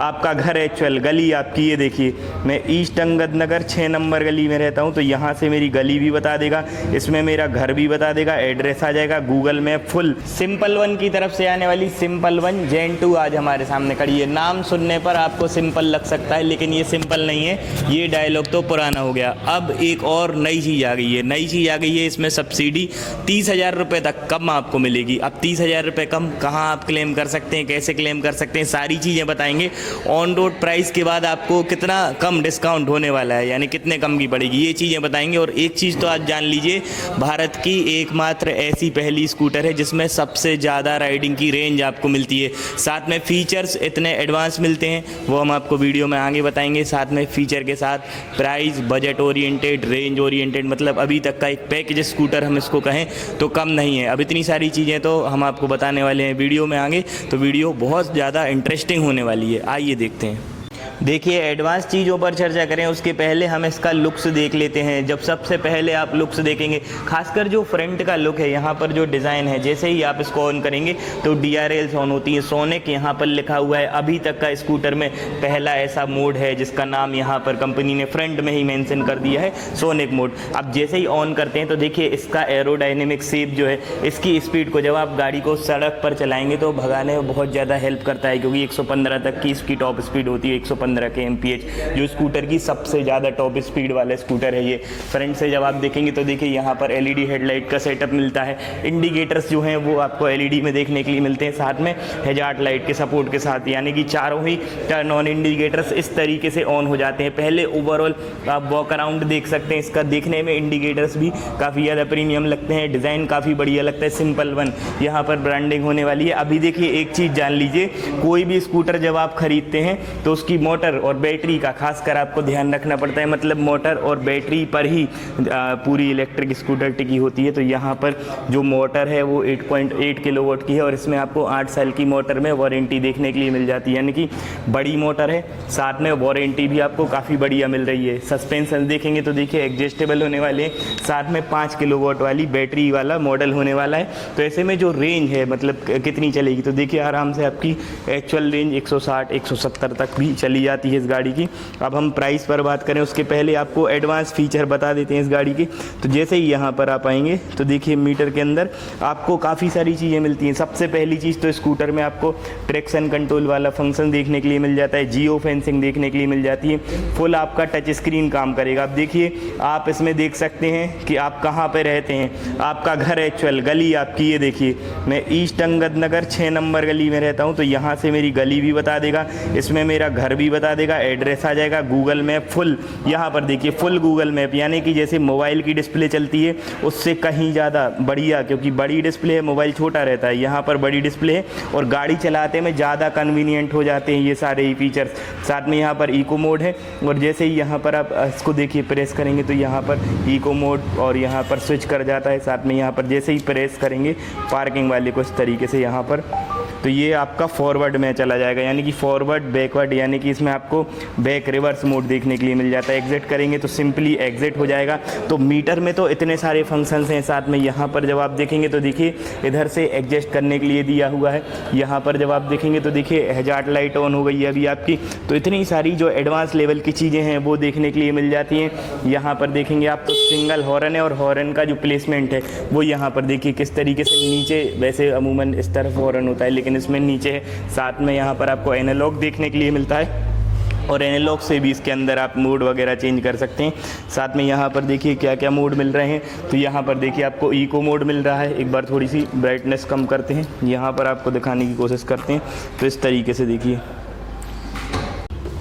आपका घर एक्चुअल गली आपकी ये देखिए, मैं ईस्ट अंगद नगर 6 नंबर गली में रहता हूँ, तो यहाँ से मेरी गली भी बता देगा, इसमें मेरा घर भी बता देगा, एड्रेस आ जाएगा, Google map full. Simple one की तरफ से आने वाली सिंपल वन जेन 2 आज हमारे सामने खड़ी है। नाम सुनने पर आपको सिंपल लग सकता है, लेकिन ये सिंपल नहीं है, ये डायलॉग तो पुराना हो गया। अब एक और नई चीज़ आ गई है, नई चीज़ आ गई है, इसमें सब्सिडी 30,000 रुपये तक कम आपको मिलेगी। अब 30,000 रुपये कम कहाँ आप क्लेम कर सकते हैं, कैसे क्लेम कर सकते हैं, सारी चीज़ें बताएंगे। ऑन रोड प्राइस के बाद आपको कितना कम डिस्काउंट होने वाला है, यानी कितने कम की पड़ेगी, ये चीज़ें बताएंगे। और एक चीज़ तो आज जान लीजिए, भारत की एकमात्र ऐसी पहली स्कूटर है जिसमें सबसे ज़्यादा राइडिंग की रेंज आपको मिलती है। साथ में फीचर्स इतने एडवांस मिलते हैं, वो हम आपको वीडियो में आगे बताएंगे। साथ में फीचर के साथ price, budget oriented, range oriented, मतलब अभी तक का एक पैकेज स्कूटर हम इसको कहें तो कम नहीं है। अब इतनी सारी चीज़ें तो हम आपको बताने वाले हैं वीडियो में आगे, तो वीडियो बहुत ज़्यादा इंटरेस्टिंग होने वाली है। आइए देखते हैं। देखिए, एडवांस चीज़ों पर चर्चा करें उसके पहले हम इसका लुक्स देख लेते हैं। जब सबसे पहले आप लुक्स देखेंगे, खासकर जो फ्रंट का लुक है, यहाँ पर जो डिज़ाइन है, जैसे ही आप इसको ऑन करेंगे तो DRL ऑन होती है, सोनिक यहाँ पर लिखा हुआ है। अभी तक का स्कूटर में पहला ऐसा मोड है जिसका नाम यहाँ पर कंपनी ने फ्रंट में ही मेंशन कर दिया है, सोनिक मोड। अब जैसे ही ऑन करते हैं तो देखिए इसका एरोडायनेमिक शेप जो है, इसकी स्पीड को जब आप गाड़ी को सड़क पर चलाएंगे तो भगाने में बहुत ज़्यादा हेल्प करता है, क्योंकि 115 तक की इसकी टॉप स्पीड होती है, 115 के MPH, जो स्कूटर की सबसे ज़्यादा टॉप स्पीड वाला स्कूटर है ये। फ्रंट से जब आप देखेंगे तो देखिए यहाँ पर LED हेडलाइट का सेटअप मिलता है, इंडिकेटर्स जो हैं वो आपको LED में देखने के लिए मिलते हैं, साथ में हैजार्ड लाइट के सपोर्ट के साथ, यानी कि चारों ही टर्न ऑन इंडिकेटर्स इस तरीके से ऑन हो जाते हैं। पहले ओवरऑल आप वॉक अराउंड देख सकते हैं, इसका देखने में इंडिकेटर्स भी काफ़ी ज़्यादा प्रीमियम लगते हैं, डिज़ाइन काफ़ी बढ़िया लगता है। सिंपल वन यहाँ पर ब्रांडिंग होने वाली है। अभी देखिए एक चीज़ जान लीजिए, कोई भी स्कूटर जब आप खरीदते हैं तो उसकी मोटर और बैटरी का खासकर आपको ध्यान रखना पड़ता है, मतलब मोटर और बैटरी पर ही पूरी इलेक्ट्रिक स्कूटर टिकी होती है। तो यहाँ पर जो मोटर है वो 8.8 किलोवाट की है और इसमें आपको 8 साल की मोटर में वारंटी देखने के लिए मिल जाती है, यानी कि बड़ी मोटर है, साथ में वारंटी भी आपको काफ़ी बढ़िया मिल रही है। सस्पेंशन देखेंगे तो देखिए एडजस्टेबल होने वाले हैं, साथ में 5 किलोवाट वाली बैटरी वाला मॉडल होने वाला है। तो ऐसे में जो रेंज है, मतलब कितनी चलेगी, तो देखिए आराम से आपकी एक्चुअल रेंज 160-170 तक भी चली जाती है इस गाड़ी की। अब हम प्राइस पर बात करें उसके पहले आपको एडवांस फीचर बता देते हैं इस गाड़ी के। तो जैसे ही यहाँ पर आप आएंगे तो देखिए मीटर के अंदर आपको काफ़ी सारी चीज़ें मिलती हैं। सबसे पहली चीज़ तो स्कूटर में आपको ट्रैक्शन कंट्रोल वाला फंक्शन देखने के लिए मिल जाता है, जियो फेंसिंग देखने के लिए मिल जाती है, फुल आपका टच स्क्रीन काम करेगा। अब देखिए आप इसमें देख सकते हैं कि आप कहाँ पर रहते हैं, आपका घर एक्चुअल गली आपकी ये देखिए, मैं ईस्ट अंगद नगर 6 नंबर गली में रहता हूँ, तो यहाँ से मेरी गली भी बता देगा, इसमें मेरा घर भी बता देगा, एड्रेस आ जाएगा, गूगल मैप फुल। यहाँ पर देखिए फुल गूगल मैप, यानी कि जैसे मोबाइल की डिस्प्ले चलती है उससे कहीं ज़्यादा बढ़िया, क्योंकि बड़ी डिस्प्ले है, मोबाइल छोटा रहता है, यहाँ पर बड़ी डिस्प्ले है और गाड़ी चलाते में ज़्यादा कन्वीनियंट हो जाते हैं ये सारे ही फीचर्स। साथ में यहाँ पर इको मोड है और जैसे ही यहाँ पर आप इसको देखिए प्रेस करेंगे तो यहाँ पर इको मोड और यहाँ पर स्विच कर जाता है। साथ में यहाँ पर जैसे ही प्रेस करेंगे पार्किंग वाले को इस तरीके से यहाँ पर, तो ये आपका फॉरवर्ड में चला जाएगा, यानी कि फॉरवर्ड बैकवर्ड, यानी कि इसमें आपको बैक रिवर्स मोड देखने के लिए मिल जाता है। एग्जिट करेंगे तो सिंपली एग्जिट हो जाएगा। तो मीटर में तो इतने सारे फंक्शंस हैं। साथ में यहाँ पर जब आप देखेंगे तो देखिए इधर से एडजस्ट करने के लिए दिया हुआ है। यहाँ पर जब आप देखेंगे तो देखिए हैजार्ड लाइट ऑन हो गई है अभी आपकी। तो इतनी सारी जो एडवांस लेवल की चीज़ें हैं वो देखने के लिए मिल जाती हैं। यहाँ पर देखेंगे आप तो सिंगल हॉर्न है और हॉर्न का जो प्लेसमेंट है वो यहाँ पर देखिए किस तरीके से नीचे, वैसे अमूमन इस तरफ हॉर्न होता है लेकिन इसमें नीचे है। साथ में यहाँ पर आपको एनालॉग देखने के लिए मिलता है और एनालॉग से भी इसके अंदर आप मोड वगैरह चेंज कर सकते हैं। साथ में यहाँ पर देखिए क्या क्या मोड मिल रहे हैं। तो यहाँ पर देखिए आपको इको मोड मिल रहा है। एक बार थोड़ी सी ब्राइटनेस कम करते हैं, यहाँ पर आपको दिखाने की कोशिश करते हैं। तो इस तरीके से देखिए,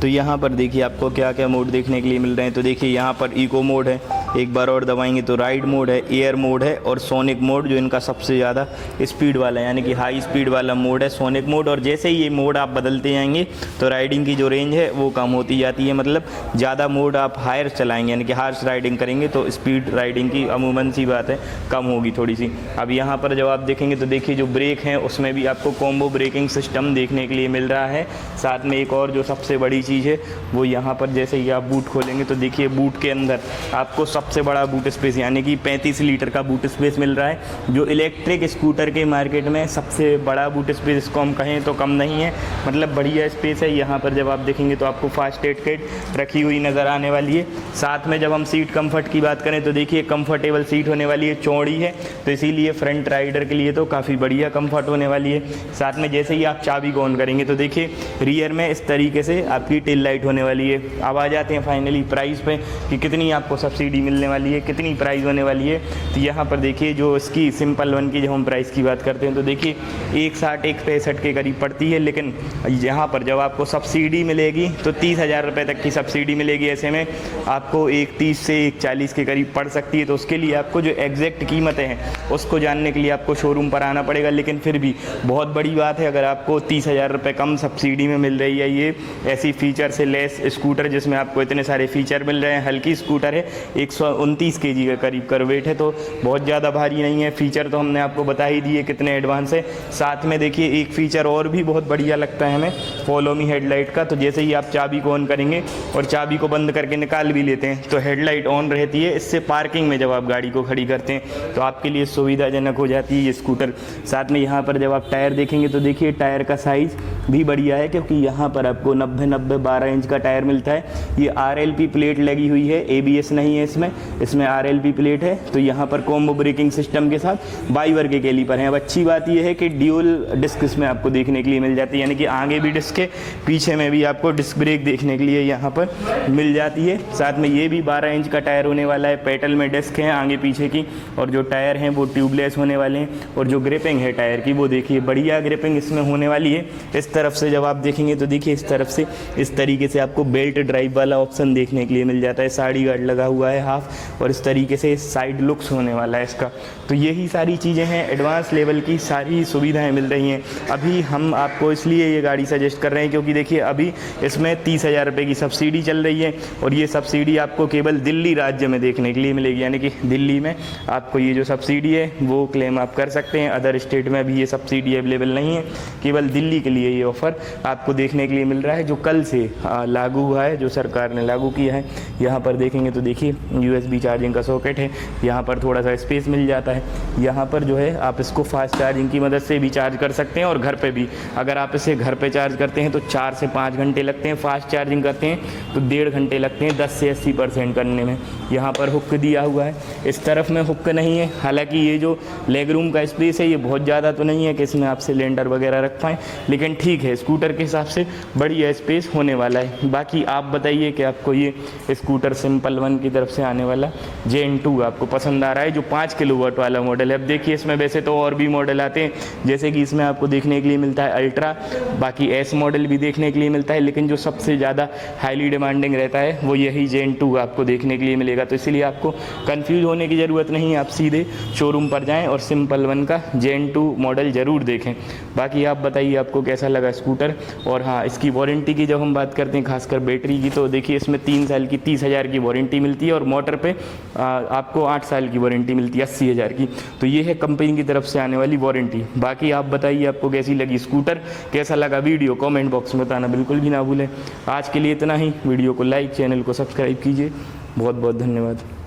तो यहाँ पर देखिए आपको क्या क्या मोड देखने के लिए मिल रहे हैं। तो देखिए यहाँ पर इको मोड है, एक बार और दबाएंगे तो राइड मोड है, एयर मोड है और सोनिक मोड जो इनका सबसे ज़्यादा स्पीड वाला है, यानी कि हाई स्पीड वाला मोड है सोनिक मोड। और जैसे ही ये मोड आप बदलते जाएंगे तो राइडिंग की जो रेंज है वो कम होती जाती है, मतलब ज़्यादा मोड आप हायर चलाएंगे यानी कि हार्श राइडिंग करेंगे तो स्पीड राइडिंग की अमूमन सी बात है कम होगी थोड़ी सी। अब यहाँ पर जब आप देखेंगे तो देखिए जो ब्रेक हैं उसमें भी आपको कॉम्बो ब्रेकिंग सिस्टम देखने के लिए मिल रहा है। साथ में एक और जो सबसे बड़ी चीज़ है वो यहाँ पर जैसे ही आप बूट खोलेंगे तो देखिए बूट के अंदर आपको सबसे बड़ा बूट स्पेस, यानी कि 35 लीटर का बूट स्पेस मिल रहा है, जो इलेक्ट्रिक स्कूटर के मार्केट में सबसे बड़ा बूट स्पेस इसको हम कहें तो कम नहीं है, मतलब बढ़िया स्पेस है। यहाँ पर जब आप देखेंगे तो आपको फास्ट एड किट रखी हुई नज़र आने वाली है। साथ में जब हम सीट कंफर्ट की बात करें तो देखिए कंफर्टेबल सीट होने वाली है, चौड़ी है, तो इसीलिए फ्रंट राइडर के लिए तो काफ़ी बढ़िया कंफर्ट होने वाली है। साथ में जैसे ही आप चाबी को ऑन करेंगे तो देखिए रियर में इस तरीके से आपकी टेल लाइट होने वाली है। अब आ जाते हैं फाइनली प्राइस पे कि कितनी आपको सब्सिडी मिलने वाली है, कितनी प्राइस होने वाली है। तो यहाँ पर देखिए जो इसकी सिंपल वन की जब हम प्राइस की बात करते हैं तो देखिए 1,60-1,65 के करीब पड़ती है, लेकिन यहाँ पर जब आपको सब्सिडी मिलेगी तो 30,000 रुपये तक की सब्सिडी मिलेगी। ऐसे में आपको 1,30 से 1,40 के करीब पड़ सकती है। तो उसके लिए आपको जो एग्जैक्ट कीमतें हैं उसको जानने के लिए आपको शोरूम पर आना पड़ेगा, लेकिन फिर भी बहुत बड़ी बात है अगर आपको 30,000 रुपये कम सब्सिडी में मिल रही है ये ऐसी फीचर से लेस स्कूटर जिसमें आपको इतने सारे फीचर मिल रहे हैं। हल्की स्कूटर है, 129 kg के करीब कर वेट है, तो बहुत ज़्यादा भारी नहीं है। फीचर तो हमने आपको बता ही दिए कितने एडवांस है। साथ में देखिए एक फ़ीचर और भी बहुत बढ़िया लगता है हमें, फॉलो मी हेडलाइट का। तो जैसे ही आप चाबी को ऑन करेंगे और चाबी को बंद करके निकाल भी लेते हैं तो हेडलाइट ऑन रहती है। इससे पार्किंग में जब आप गाड़ी को खड़ी करते हैं तो आपके लिए सुविधाजनक हो जाती है ये स्कूटर। साथ में यहाँ पर जब आप टायर देखेंगे तो देखिए टायर का साइज़ भी बढ़िया है, क्योंकि यहाँ पर आपको 90-12 इंच का टायर मिलता है। ये RLP प्लेट लगी हुई है, ABS नहीं है इसमें RLP प्लेट है। तो यहाँ पर कॉम्बो ब्रेकिंग सिस्टम के साथ बाईवर के कैलीपर हैं। अब अच्छी बात यह है कि ड्यूल डिस्क इसमें आपको देखने के लिए मिल जाती है, यानी कि आगे भी डिस्क है, पीछे में भी आपको डिस्क ब्रेक देखने के लिए यहाँ पर मिल जाती है। साथ में ये भी 12 इंच का टायर होने वाला है, पेडल में डिस्क हैं आगे पीछे की, और जो टायर हैं वो ट्यूबलेस होने वाले हैं। और जो ग्रिपिंग है टायर की वो देखिए बढ़िया ग्रिपिंग इसमें होने वाली है। इस तरफ से जब आप देखेंगे तो देखिए इस तरफ से इस तरीके से आपको बेल्ट ड्राइव वाला ऑप्शन देखने के लिए मिल जाता है, साइड गार्ड लगा हुआ है हाफ, और इस तरीके से साइड लुक्स होने वाला है इसका। तो यही सारी चीज़ें हैं, एडवांस लेवल की सारी सुविधाएं मिल रही हैं। अभी हम आपको इसलिए ये गाड़ी सजेस्ट कर रहे हैं क्योंकि देखिए अभी इसमें 30,000 रुपये की सब्सिडी चल रही है, और ये सब्सिडी आपको केवल दिल्ली राज्य में देखने के लिए मिलेगी, यानी कि दिल्ली में आपको ये जो सब्सिडी है वो क्लेम आप कर सकते हैं। अदर स्टेट में भी ये सब्सिडी अवेलेबल नहीं है, केवल दिल्ली के लिए ये ऑफ़र आपको देखने के लिए मिल रहा है, जो कल से लागू हुआ है, जो सरकार ने लागू किया है। यहाँ पर देखेंगे तो देखिए USB चार्जिंग का सॉकेट है, यहाँ पर थोड़ा सा स्पेस मिल जाता है। यहाँ पर जो है आप इसको फास्ट चार्जिंग की मदद से भी चार्ज कर सकते हैं, और घर पे भी अगर आप इसे घर पे चार्ज करते हैं तो 4 से 5 घंटे लगते हैं, फास्ट चार्जिंग करते हैं तो 1.5 घंटे लगते हैं 10 से 80% करने में। यहाँ पर हुक दिया हुआ है, इस तरफ में हुक नहीं है। हालांकि ये जो लेग रूम का स्पेस है ये बहुत ज़्यादा तो नहीं है कि इसमें आप सिलेंडर वगैरह रख पाएँ, लेकिन ठीक है स्कूटर के हिसाब से बढ़िया स्पेस होने वाला है। बाकी आप बताइए कि आपको ये स्कूटर सिंपल वन की तरफ से आने वाला Gen 2 आपको पसंद आ रहा है, जो 5 किलोवाट वाला मॉडल है। अब देखिए इसमें वैसे तो और भी मॉडल आते हैं, जैसे कि इसमें आपको देखने के लिए मिलता है अल्ट्रा, बाकी S मॉडल भी देखने के लिए मिलता है, लेकिन जो सबसे ज़्यादा हाईली डिमांडिंग रहता है वो यही Gen 2 आपको देखने के लिए मिलेगा। तो इसलिए आपको कंफ्यूज होने की ज़रूरत नहीं है, आप सीधे शोरूम पर जाएँ और सिंपल वन का Gen 2 मॉडल ज़रूर देखें। बाकी आप बताइए आपको कैसा लगा स्कूटर। और हाँ, इसकी वारंटी की जब हम बात करते हैं खासकर बैटरी की, तो देखिए इसमें 3 साल की 30,000 की वारंटी मिलती है, और मोटर पे आपको 8 साल की वारंटी मिलती है 80,000 की। तो ये है कंपनी की तरफ से आने वाली वारंटी। बाकी आप बताइए आपको कैसी लगी स्कूटर, कैसा लगा वीडियो, कमेंट बॉक्स में बताना बिल्कुल भी ना भूलें। आज के लिए इतना ही, वीडियो को लाइक, चैनल को सब्सक्राइब कीजिए। बहुत बहुत धन्यवाद।